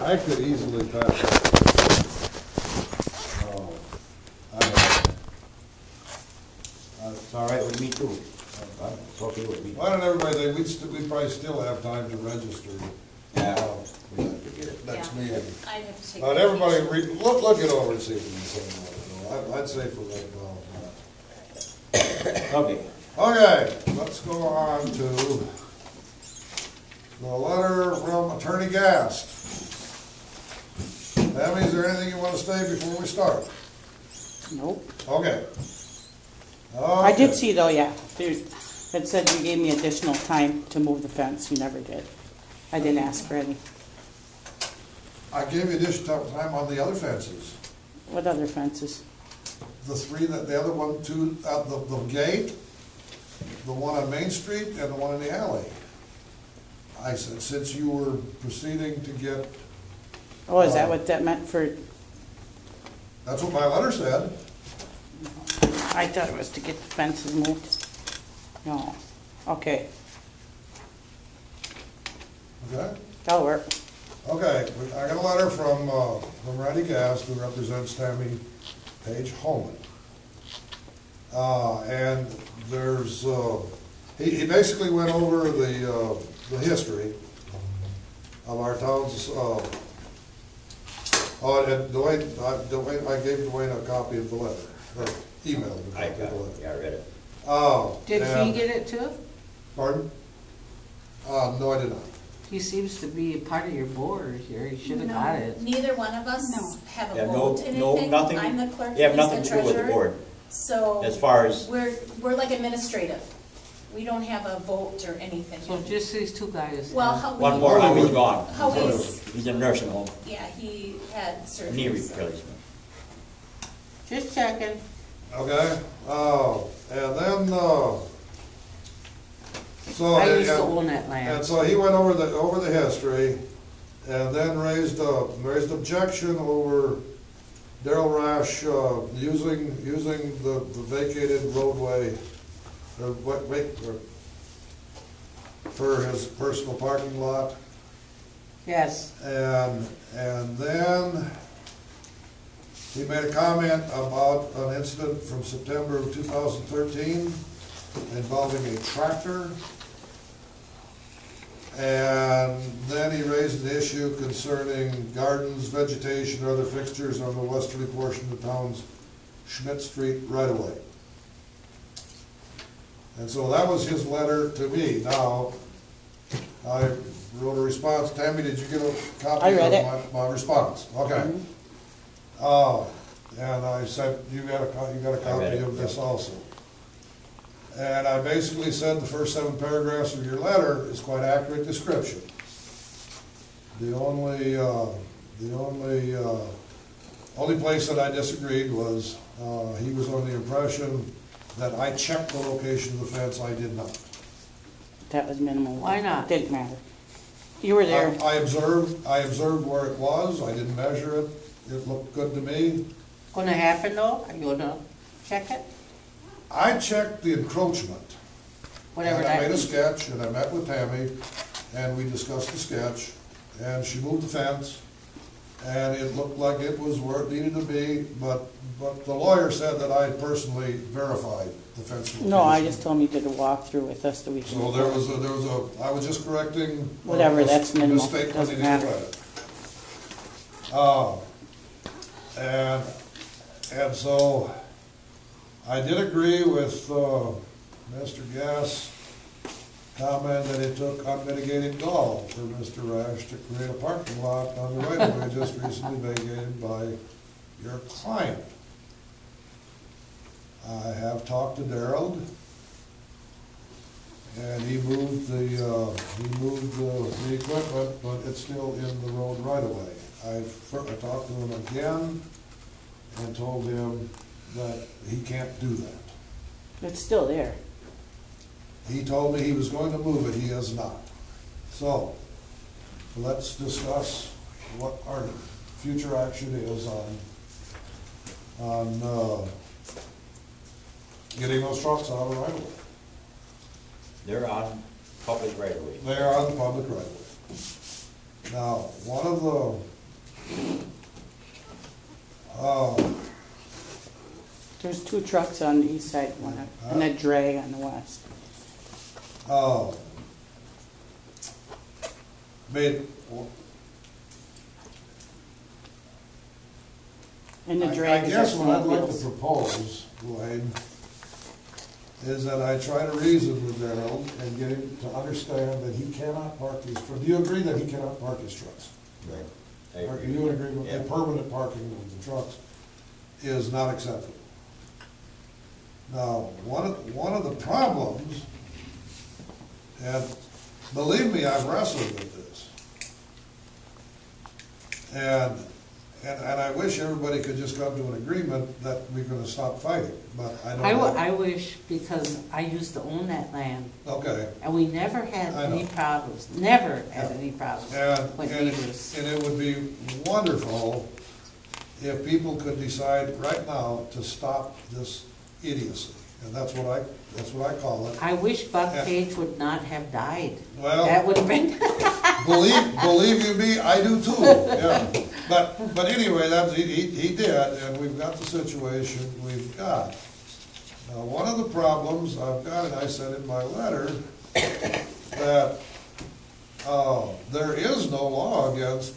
I could easily pass that. Oh, I don't know. It's all right with me too. It's okay with me. Why don't everybody, we'd probably still have time to register. Yeah, we have to get it. Next Yeah. meeting. I'd have to take. But everybody, look it over and see if you can say no. I'd say for right now. Okay. Okay, let's go on to the letter from Attorney Gast. Tammy, is there anything you want to say before we start? Nope. Okay. I did Okay. see though, yeah, it said you gave me additional time to move the fence, you never did. I didn't ask for any. I gave you additional time on the other fences. What other fences? The three, the other one, two, the gate, the one on Main Street, and the one in the alley. I said, since you were proceeding to get, Oh, is that what that meant for, that's what my letter said. I thought it was to get the fences moved. No, okay, Okay? that'll work. Okay, I got a letter from Randy Gast, who represents Tammy Page Holman. And there's, he basically went over the history of our town's, and Dwayne, I gave Dwayne a copy of the letter, or emailed him a I copy got of the it. letter. Yeah, I read it. Did he And- get it too? Pardon? No, I did not. He seems to be a part of your board here, he should have No, got it. Neither one of us No. have Yeah, a no, vote in no, anything. nothing. I'm the clerk, You have he's nothing the to do with the treasurer. board, So. as far as, We're like administrative. We don't have a vote or anything. So just these two guys. Well, how we. one more, I was gone. How he's, He's in nursing home, yeah, he had surgery. knee so- replacement. Just checking. Okay, and then, so. I used to and- own that And land. so he went over the history, and then raised objection over Darrell Rash, using the vacated roadway, for his personal parking lot. Yes, And then he made a comment about an incident from September of 2013 involving a tractor. And then he raised an issue concerning gardens, vegetation, or other fixtures on the westerly portion of the town's Schmidt Street right-of-way. And so that was his letter to me. Now, I wrote a response. Tammy, did you get a copy I read of my response? Okay. And I said, you got a I copy read it, of this yeah. also. And I basically said the first 7 paragraphs of your letter is quite accurate description. The only place that I disagreed was, he was under the impression that I checked the location of the fence. I did not. That was minimal. Why not? Didn't matter. You were there. I observed where it was. I didn't measure it. It looked good to me. gonna happen though? Are you gonna check it? I checked the encroachment. Whatever And I that made a means. sketch, and I met with Tammy, and we discussed the sketch, and she moved the fence, and it looked like it was where it needed to be, but the lawyer said that I personally verified the fence location. No, I just told him you did a walkthrough with us the weekend. So there was I was just correcting. Whatever, that's minimal. Mistake when he Doesn't didn't matter. write it. And so I did agree with Mr. Gass' comment that it took unmitigated gall for Mr. Rash to create a parking lot on the right of way just recently vacated by your client. I have talked to Darrell, and he moved the equipment, but it's still in the road right of way. I talked to him again and told him that he can't do that. It's still there. He told me he was going to move it, he has not. So, let's discuss what our future action is on getting those trucks out of the right of way. They're on public right away. They are on the public right of way. Now, one Oh, There's 2 trucks on the east side, and a drag on the west. oh. Made, And the I drag is guess our what I'd like to snowmobiles. propose, Wayne, is that I try to reason with Darrell and get him to understand that he cannot park his trucks. Do you agree that he cannot park his trucks? Right. I Or agree. you would agree with Yeah. the permanent parking of the trucks is not acceptable. Now, one of the problems, and believe me, I've wrestled with this. And I wish everybody could just come to an agreement that we're gonna stop fighting, but I don't know. I wish, because I used to own that land, Okay, and we never had I know. any problems, never had Yeah. any problems and, with and neighbors. it would be wonderful if people could decide right now to stop this idiocy, and that's what I call it. I wish Buck Yeah. Page would not have died. Well- That would have been, Believe you me, I do too, yeah. But anyway, he did, and we've got the situation we've got. Now, one of the problems I've got, and I said in my letter, that, there is no law against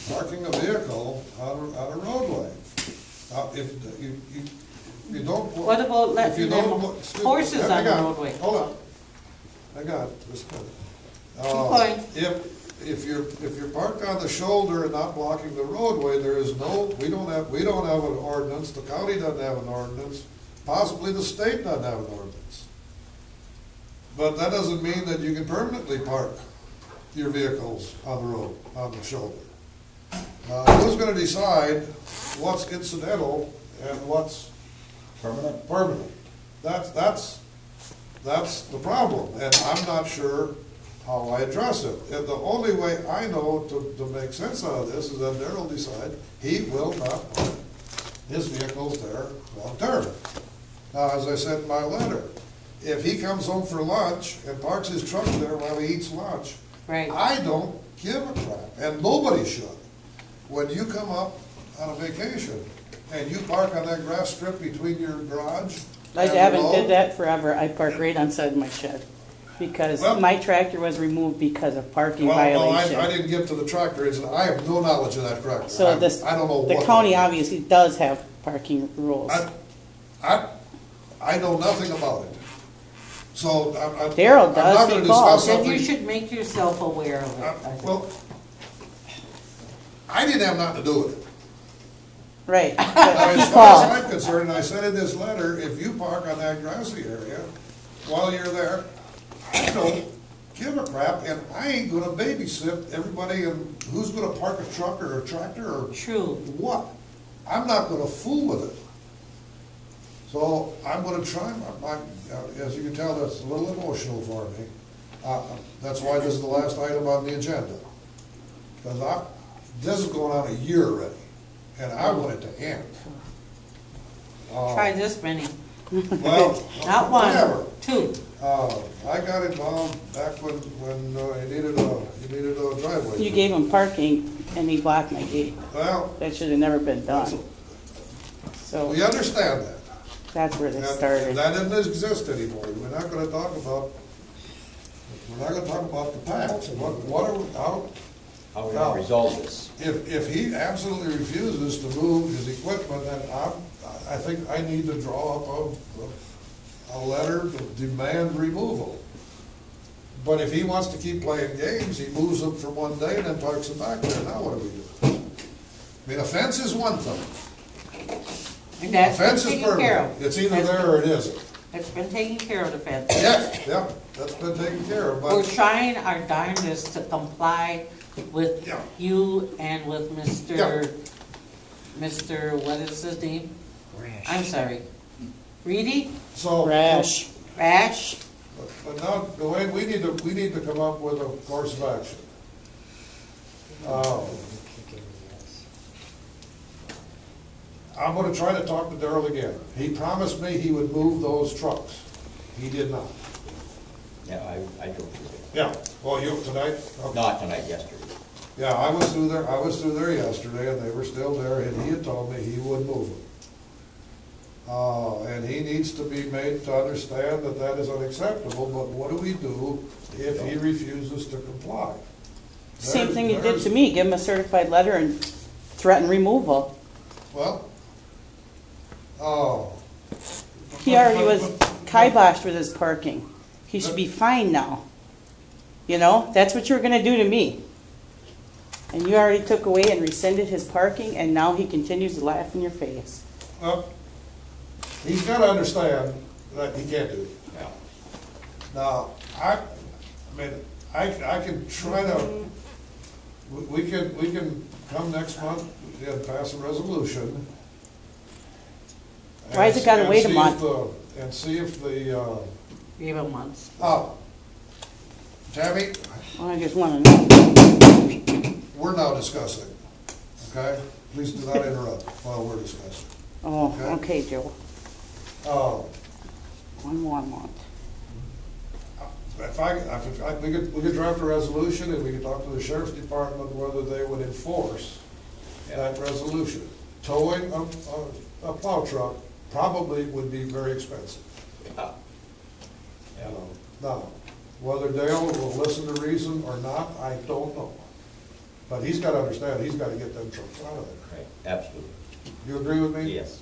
parking a vehicle on a roadway. If you don't. What about if you letting them don't- excuse me, horses on hang the roadway? Hold on. Hang on, just a minute. Keep going. If you're parked on the shoulder and not blocking the roadway, there is no, we don't have an ordinance, the county doesn't have an ordinance, possibly the state doesn't have an ordinance. But that doesn't mean that you can permanently park your vehicles on the road, on the shoulder. Who's gonna decide what's incidental and what's Permanent? permanent? That's the problem, and I'm not sure how I address it. And the only way I know to make sense out of this is that Darrell decide he will not park his vehicles there long-term. Now, as I said in my letter, if he comes home for lunch and parks his truck there while he eats lunch, right. I don't give a crap, and nobody should. When you come up on a vacation and you park on that grass strip between your garage I and the haven't road, did that forever. I park right on side of my shed. Because Well- my tractor was removed because of parking Well, I violation. didn't get to the tractor, I have no knowledge of that tractor. So this, I don't know the what. county obviously does have parking rules. I know nothing about it. So Darrell I'm does, not he gonna calls. discuss Then you something. should make yourself aware of it. I think. Well, I didn't have nothing to do with it. Right. Now, But as he far as called. I'm concerned, and I said in this letter, if you park on that grassy area while you're there, I don't give a crap, and I ain't gonna babysit everybody and who's gonna park a truck or a tractor or True. what? I'm not gonna fool with it. So I'm gonna try as you can tell, that's a little emotional for me. That's why this is the last item on the agenda. Because this is going on a year already, and I want it to end. Try this many. Well, Not one, whatever. 2. I got involved back when he needed a driveway. You gave him parking and he blocked my gate. Well, That should have never been done. So we understand that. that's where this That started. doesn't exist anymore. We're not gonna talk about the past. What are we, How we gonna resolve this? if he absolutely refuses to move his equipment, then I think I need to draw up a letter to demand removal. But if he wants to keep playing games, he moves them for one day and then parks them back there. Now what do we do? I mean, a fence is one thing. And A that's been fence is taken care permanent. of. It's either there or it isn't. It's been taken care of, the fence. Yeah, that's been taken care of, We're but, trying our darndest to comply with Yeah. you and with Yeah. Mr., what is his name? I'm sorry. Reedy? so. Rash. Rash? But now, the way, we need to come up with a course of action. I'm gonna try to talk to Darrell again. He promised me he would move those trucks. He did not. Yeah, I drove through it. Yeah, well, you, tonight? Okay. Not tonight, yesterday. Yeah, I was through there yesterday, and they were still there, and he had told me he would move them. And he needs to be made to understand that that is unacceptable, but what do we do if he refuses to comply? Same thing you did to me, give him a certified letter and threaten removal. Well, oh. He already was kiboshed with his parking. He should be fined now. You know, that's what you were gonna do to me. And you already took away and rescinded his parking, and now he continues to laugh in your face. Well, he's gotta understand that he can't do it. Yeah. Now, I can try to, we can come next month and pass a resolution. Why has it gotta and wait a see if month? And see if the, Even once. Tammy, Well, I just wanna know. we're now discussing, okay? Please do not interrupt while we're discussing. Oh, Okay. okay, Joe. Uh, One more month. we could draft a resolution and we could talk to the sheriff's department whether they would enforce that resolution. Towing a plow truck probably would be very expensive. Yeah. You know. Now, whether Dale will listen to reason or not, I don't know. But he's gotta understand, he's gotta get them trucks out of there. Right, absolutely. You agree with me? Yes.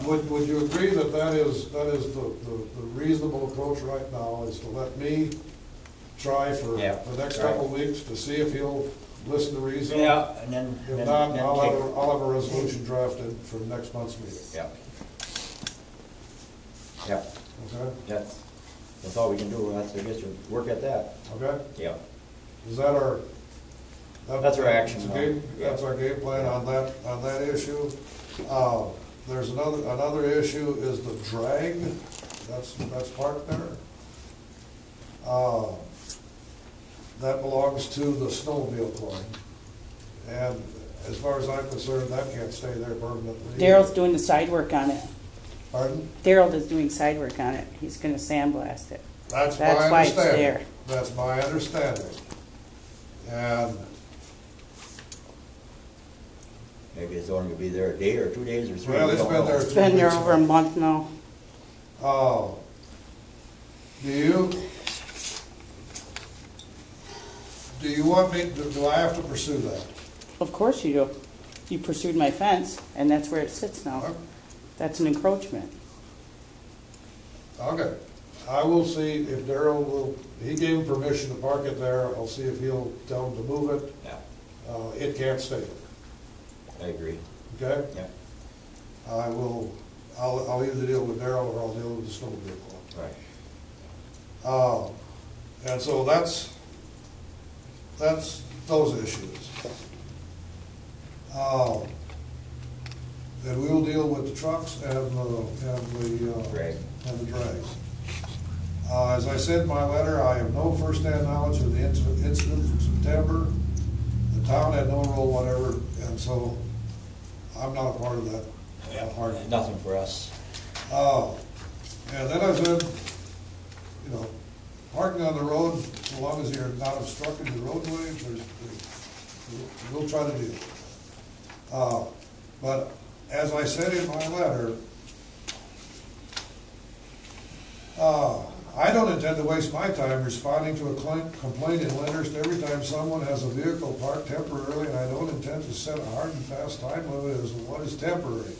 Would you agree that that is the reasonable approach right now, is to let me try for Yeah, the next right. couple of weeks to see if he'll listen to reason? Yeah, and then. If then- not, then I'll have a resolution drafted for next month's meeting. Yeah. Yeah, Okay? that's all we can do, I guess, to work at that. Okay? Yeah. Is that our? That's our action that's plan. That's our game plan on that issue. There's another issue is the drag, that's parked there. That belongs to the snowmobile club. And as far as I'm concerned, that can't stay there permanently. Daryl's doing the side work on it. Pardon? Daryl is doing side work on it. He's gonna sandblast it. That's my That's why it's understanding. there. That's my understanding. And Maybe it's only gonna be there a day or 2 days or 3. Well, we it's don't been know. there It's been there over a month now. Do you want me, do I have to pursue that? Of course you do. You pursued my fence, and that's where it sits now. That's an encroachment. Okay, I will see if Darrell will, he gave him permission to park it there, I'll see if he'll tell him to move it. Yeah, It can't stay there, I agree. okay? Yeah, I'll either deal with Darrell or I'll deal with the snowmobile club. right. And so that's those issues. Then we'll deal with the trucks and the Drag. and the drags. As I said in my letter, I have no first-hand knowledge of the incident from September. The town had no role, whatever, and so I'm not a part of that. Hardly. Nothing for us. And then I said, you know, parking on the road, so long as you're not obstructing the roadway, we'll try to do it. But as I said in my letter, I don't intend to waste my time responding to a complaint in Lyndhurst every time someone has a vehicle parked temporarily, and I don't intend to set a hard and fast time limit as to what is temporary.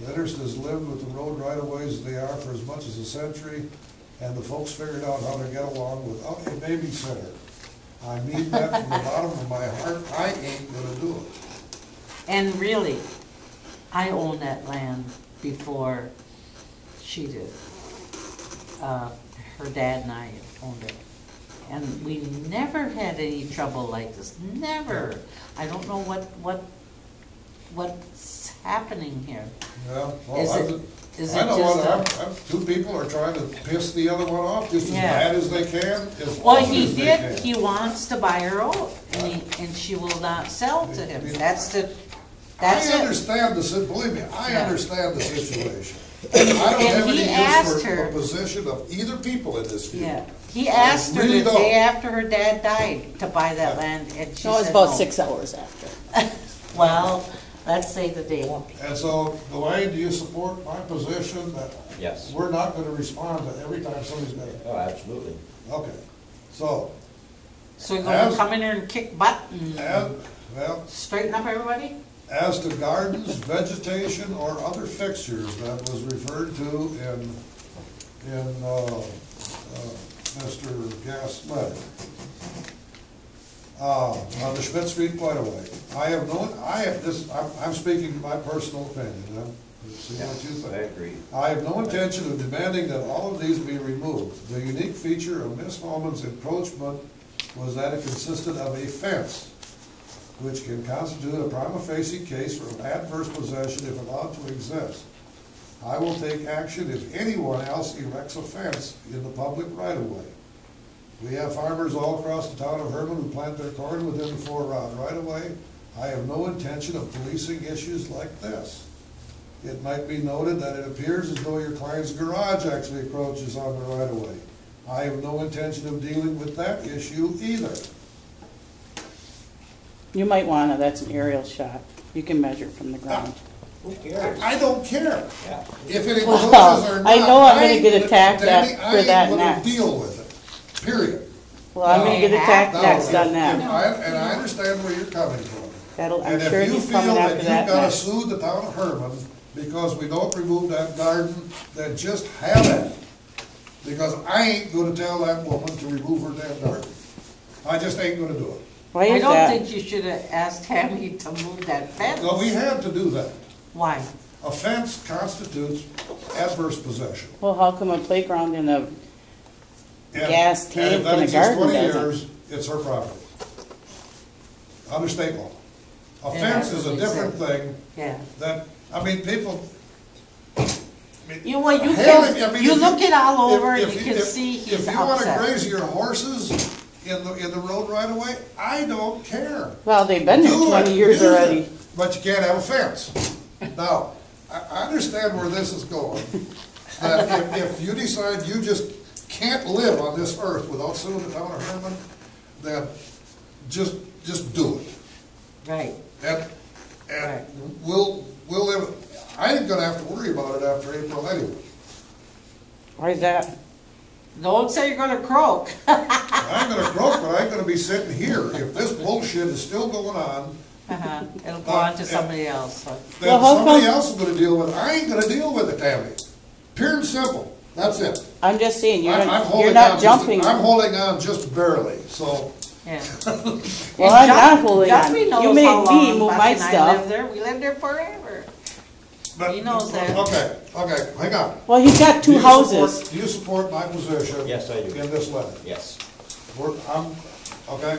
Lyndhurst has lived with the road right-of-ways as they are for as much as a century, and the folks figured out how to get along without a babysitter. I mean that from the bottom of my heart, I ain't gonna do it. And really, I owned that land before she did. Her dad and I owned it. And we never had any trouble like this, never. I don't know what's happening here. Yeah, Is well, it- is I it know just what, two people are trying to piss the other one off just as Yeah. bad as they can, as Well, often he as they did, can. he wants to buy her out, and she will not sell to him. That's I it. understand believe me, I Yeah. understand the situation. I don't have And any he asked use for her- a position of either people in this field. Yeah, he asked her really the don't. day after her dad died to buy that land, and she No, it's said about no. 6 hours after. Well, let's say the day. And so, Dwayne, do you support my position that Yes. we're not gonna respond to every time somebody's got it? Oh, absolutely. Okay, so, So you're gonna As- come in there and kick butt as, and well, straighten up everybody? as to gardens, vegetation, or other fixtures that was referred to in Mr. Gass' letter, on the Schmidt Street right away, I'm speaking my personal opinion, see what you think. I agree. I have no intention of demanding that all of these be removed. The unique feature of Miss Holman's encroachment was that it consisted of a fence, which can constitute a prima facie case for adverse possession if allowed to exist. I will take action if anyone else erects a fence in the public right-of-way. We have farmers all across the town of Herman who plant their corn within the 4-rod right-of-way. I have no intention of policing issues like this. It might be noted that it appears as though your client's garage actually encroaches on the right-of-way. I have no intention of dealing with that issue either. You might wanna, that's an aerial shot. You can measure from the ground. Who cares? I don't care Yeah. if it Well, encroaches or not. I know I'm gonna ain't get gonna- attacked Tammy, for I ain't that gonna next. deal with it, period. Well, I'm gonna get attacked Now, next on And that. I understand where you're coming from. That'll, I'm And sure if you he's feel coming that after you've that gotta next. sue the town of Herman because we don't remove that garden, then just have it. Because I ain't gonna tell that woman to remove her damn garden. I just ain't gonna do it. Why I is don't that? think you should have asked Tammy to move that fence. No, we had to do that. Why? A fence constitutes adverse possession. Well, how come a playground in a And- gas and tank if that in a exists garden 20 doesn't? years, it's her property. Under state law. A Yeah, fence that's is a what they different said. thing Yeah. that, I mean, people. You, well, you Hell, can, I mean, you if look it all over and if you can see he's If you wanna upset. graze your horses in the road right away, I don't care. Well, they've been there Do it, 20 years use it, already. But you can't have a fence. Now, I understand where this is going, that if you decide you just can't live on this earth without suing the town of Herman, then just do it. Right. And Right. we'll live, I ain't gonna have to worry about it after April anyway. Why is that? Don't say you're gonna croak. I ain't gonna croak, but I ain't gonna be sitting here. If this bullshit is still going on, It'll go on to somebody else. So. then Well, how somebody come- else is gonna deal with it. I ain't gonna deal with it, Tammy. Pure and simple. That's it. I'm just saying, you're, I'm you're holding not on jumping. I'm holding on just barely, so. Yeah. Well, I'm not holding on. Jeffrey You knows made how me long move Buck my and I stuff. lived there. We lived there forever. but- He knows that. Okay, hang on. Well, he's got Do two you houses. support- Do you support my position? Yes, I do. In this letter? Yes. Okay?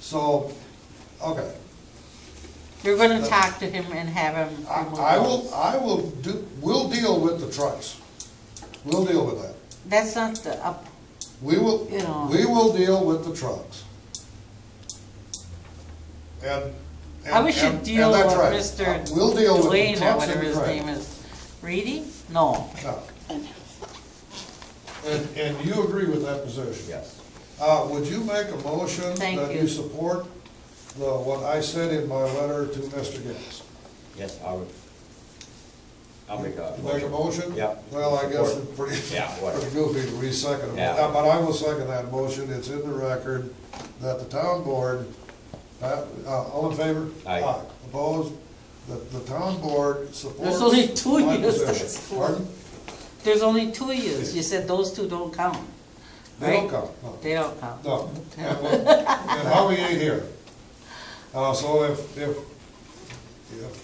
So, okay. You're gonna talk to him and have him remove those. We'll deal with the trucks. We'll deal with that. That's not the up. We will, You know. we will deal with the trucks. I wish you'd and deal that's with right. Mr. We'll deal with the Dwayne or trucks whatever and his the name trailers. is. Reedy? No. No. And you agree with that position? Yes. Would you make a motion Thank that you. you support what I said in my letter to Mr. Gass? Yes, I'll make a You Make a motion? Yeah. Well, I guess Support. it's pretty, Yeah, whatever. pretty goofy to re-second it. Yeah. But I will second that motion. It's in the record that the town board, all in favor? Aye. Opposed? The town board supports There's only two my years to position. support. Pardon? There's only 2 years. You said those two don't count. They don't Right? count, no. They don't count. No, and Howie ain't here. So if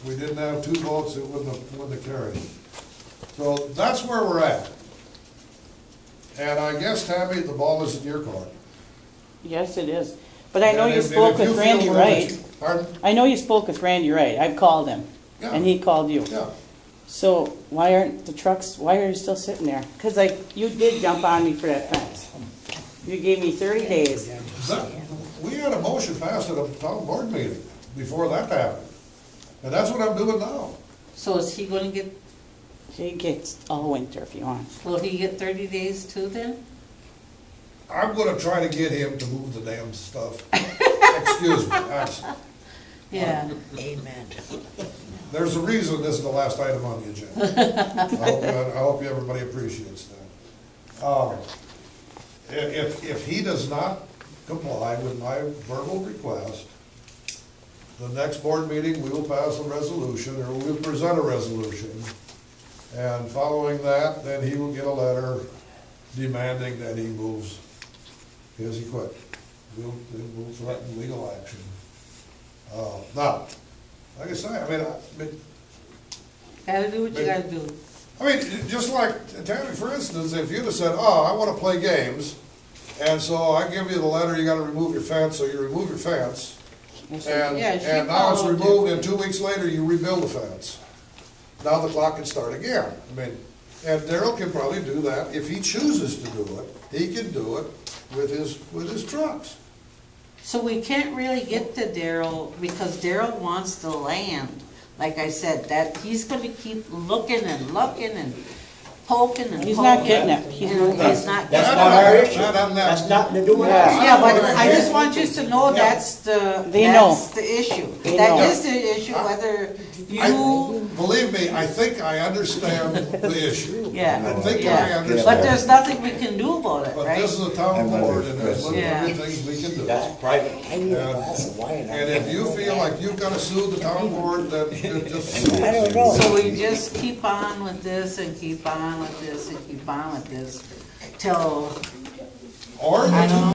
we didn't have 2 votes, it wouldn't have carried. So that's where we're at. And I guess, Tammy, the ball is in your court. Yes, it is. But I know And you if spoke you with feel Randy that Wright. Pardon? I know you spoke with Randy Wright. I've called him. Yeah. And he called you. Yeah. So why aren't the trucks, why are you still sitting there? Because like, you did jump on me for that fence. You gave me 30 days. We had a motion passed at a town board meeting before that happened. And that's what I'm doing now. So is he gonna get, He gets all winter if you want. Will he get 30 days too then? I'm gonna try to get him to move the damn stuff. Excuse me, Yeah. Amen. there's a reason this is the last item on the agenda. I hope everybody appreciates that. If he does not comply with my verbal request, the next board meeting, we will pass a resolution, or we will present a resolution. And following that, then he will get a letter demanding that he moves his equipment. We'll threaten legal action. Now, like I say, I mean, Gotta do what you gotta do. just like, Tammy, for instance, if you'd have said, oh, I wanna play games, and so I give you the letter, you gotta remove your fence, so you remove your fence, Yeah, she and now it's followed removed, it. and 2 weeks later, you rebuild the fence. Now the clock can start again. And Daryl can probably do that, if he chooses to do it, he can do it with his trucks. So we can't really get to Daryl because Daryl wants the land. Like I said, that he's gonna keep looking and looking and poking and poking. He's not getting it. He's And not he's not That's getting not it. our issue. Not on that. That's nothing to do with Yeah. us. Yeah, but I just want you to know that's They know. the issue. They That know. is the issue, whether you, Believe me, I think I understand the issue. yeah, I think I yeah. understand. But there's nothing we can do about it, But right? this is a town board, and there's Yeah. limited things we can do. That's private. I need a glass of wine. And if you feel like you've got to sue the town board, then you just sue. I don't know. So we just keep on with this and keep on with this and keep on with this till Or I the don't know.